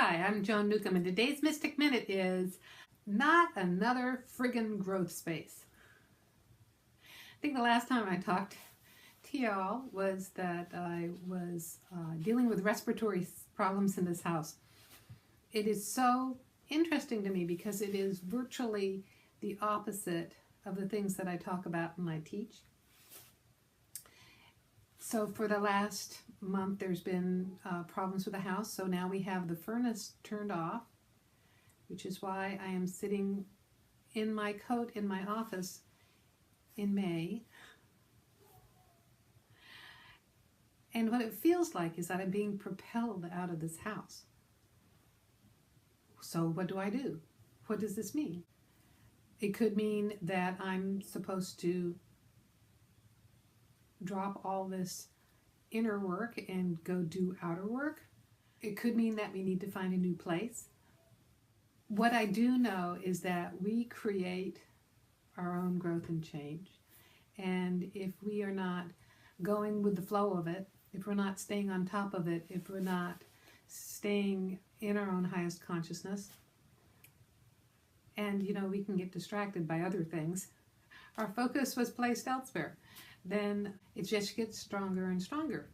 Hi, I'm Joan Newcomb, and today's Mystic Minute is not another friggin' growth space. I think the last time I talked to y'all was that I was dealing with respiratory problems in this house. It is so interesting to me because it is virtually the opposite of the things that I talk about when I teach. So for the last month, there's been problems with the house. So now we have the furnace turned off, which is why I am sitting in my coat in my office in May. And what it feels like is that I'm being propelled out of this house. So what do I do? What does this mean? It could mean that I'm supposed to drop all this inner work and go do outer work. It could mean that we need to find a new place. What I do know is that we create our own growth and change. And if we are not going with the flow of it, if we're not staying on top of it, if we're not staying in our own highest consciousness, and we can get distracted by other things, our focus was placed elsewhere, then it just gets stronger and stronger.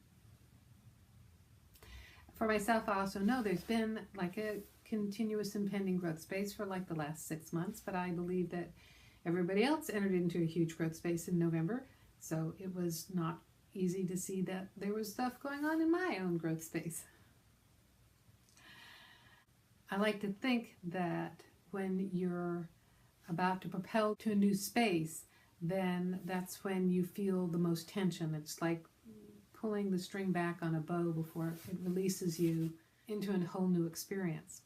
For myself, I also know there's been like a continuous impending growth space for like the last 6 months, but I believe that everybody else entered into a huge growth space in November, so it was not easy to see that there was stuff going on in my own growth space. I like to think that when you're about to propel to a new space, then that's when you feel the most tension. It's like pulling the string back on a bow before it releases you into a whole new experience.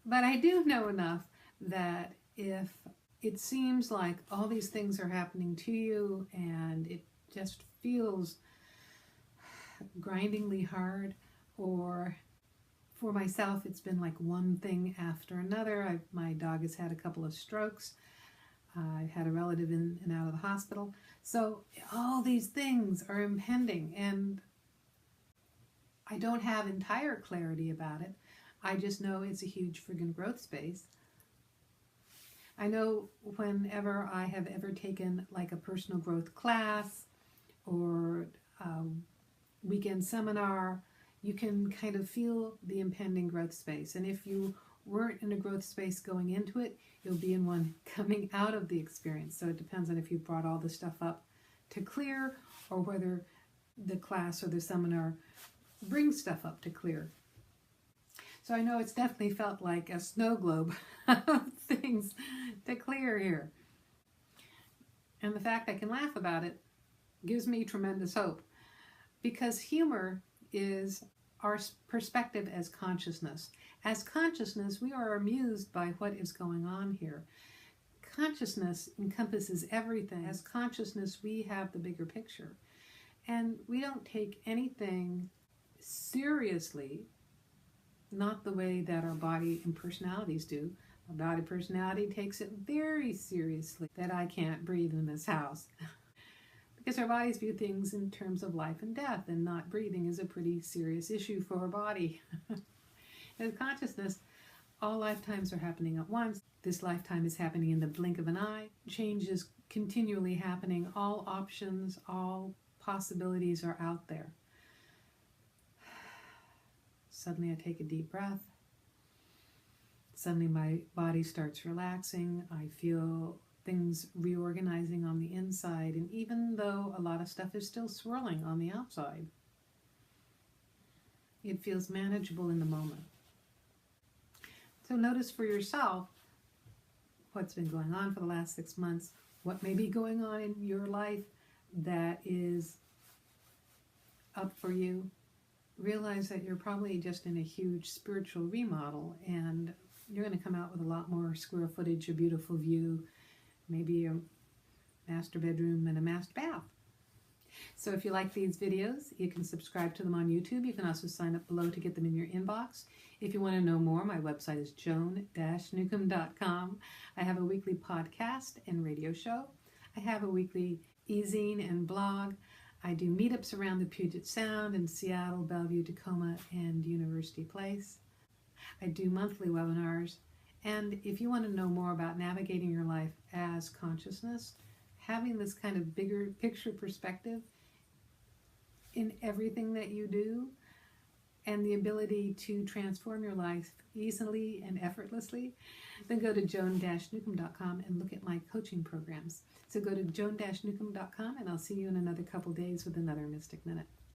But I do know enough that if it seems like all these things are happening to you and it just feels grindingly hard, or for myself, it's been like one thing after another. My dog has had a couple of strokes. I've had a relative in and out of the hospital. So all these things are impending, and I don't have entire clarity about it. I just know it's a huge friggin' growth space. I know whenever I have ever taken like a personal growth class or a weekend seminar, you can kind of feel the impending growth space. And if you weren't in a growth space going into it, you'll be in one coming out of the experience. So it depends on if you brought all the stuff up to clear or whether the class or the seminar brings stuff up to clear. So I know it's definitely felt like a snow globe of things to clear here. And the fact I can laugh about it gives me tremendous hope, because humor is our perspective as consciousness. As consciousness, we are amused by what is going on here. Consciousness encompasses everything. As consciousness, we have the bigger picture. And we don't take anything seriously, not the way that our body and personalities do. Our body personality takes it very seriously that I can't breathe in this house. Because our bodies view things in terms of life and death, and not breathing is a pretty serious issue for our body. As consciousness, all lifetimes are happening at once. This lifetime is happening in the blink of an eye. Change is continually happening. All options, all possibilities are out there. Suddenly I take a deep breath. Suddenly my body starts relaxing. I feel things reorganizing on the inside, and even though a lot of stuff is still swirling on the outside, it feels manageable in the moment. So notice for yourself what's been going on for the last 6 months, what may be going on in your life that is up for you. Realize that you're probably just in a huge spiritual remodel, and you're going to come out with a lot more square footage, a beautiful view, maybe a master bedroom and a master bath. So if you like these videos, you can subscribe to them on YouTube. You can also sign up below to get them in your inbox. If you want to know more, my website is joan-newcomb.com. I have a weekly podcast and radio show. I have a weekly e-zine and blog. I do meetups around the Puget Sound in Seattle, Bellevue, Tacoma, and University Place. I do monthly webinars. And if you want to know more about navigating your life as consciousness, having this kind of bigger picture perspective in everything that you do, and the ability to transform your life easily and effortlessly, then go to joan-newcomb.com and look at my coaching programs. So go to joan-newcomb.com, and I'll see you in another couple days with another Mystic Minute.